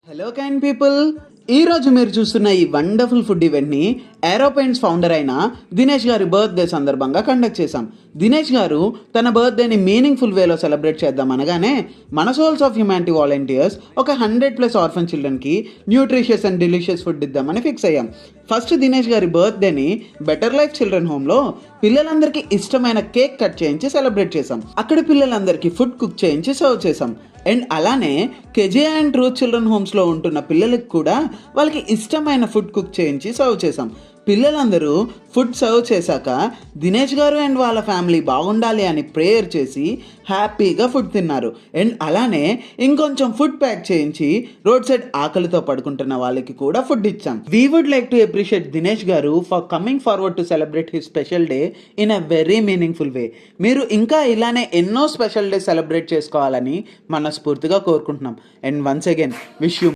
Hello kind people, ఈరోజు మీరు చూస్తున్న ఈ వండర్ఫుల్ ఫుడ్ ఈవెంట్ని ఏరో పెయింట్స్ ఫౌండర్ అయిన దినేష్ గారి బర్త్డే సందర్భంగా కండక్ట్ చేశాం. దినేష్ గారు తన బర్త్డేని మీనింగ్ఫుల్ వేలో సెలబ్రేట్ చేద్దాం అనగానే మన సోల్స్ ఆఫ్ హ్యుమానిటీ వాలంటీర్స్ ఒక 100+ ఆర్ఫన్ చిల్డ్రన్కి న్యూట్రిషియస్ అండ్ డెలిషియస్ ఫుడ్ ఇద్దామని ఫిక్స్ అయ్యాం. ఫస్ట్ దినేష్ గారి బర్త్డేని బెటర్ లైఫ్ చిల్డ్రన్ హోమ్లో పిల్లలందరికీ ఇష్టమైన కేక్ కట్ చేయించి సెలబ్రేట్ చేసాం. అక్కడ పిల్లలందరికీ ఫుడ్ కుక్ చేయించి సర్వ్ చేసాం. అండ్ అలానే కేజే అండ్ ట్రూత్ చిల్డ్రన్ హోమ్స్లో ఉంటున్న పిల్లలకి కూడా వాళ్ళకి ఇష్టమైన ఫుడ్ కుక్ చేయించి సర్వ్ చేసాం. పిల్లలందరూ ఫుడ్ సర్వ్ చేశాక దినేష్ గారు అండ్ వాళ్ళ ఫ్యామిలీ బాగుండాలి అని ప్రేయర్ చేసి హ్యాపీగా ఫుడ్ తిన్నారు. అండ్ అలానే ఇంకొంచెం ఫుడ్ ప్యాక్ చేయించి రోడ్ సైడ్ ఆకలితో పడుకుంటున్న వాళ్ళకి కూడా ఫుడ్ ఇచ్చాం. We would like to appreciate Dinesh garu for coming forward to celebrate his special day in a very meaningful way. మీరు ఇంకా ఇలానే ఎన్నో స్పెషల్ డే సెలబ్రేట్ చేసుకోవాలని మనస్ఫూర్తిగా కోరుకుంటున్నాం. And once again wish you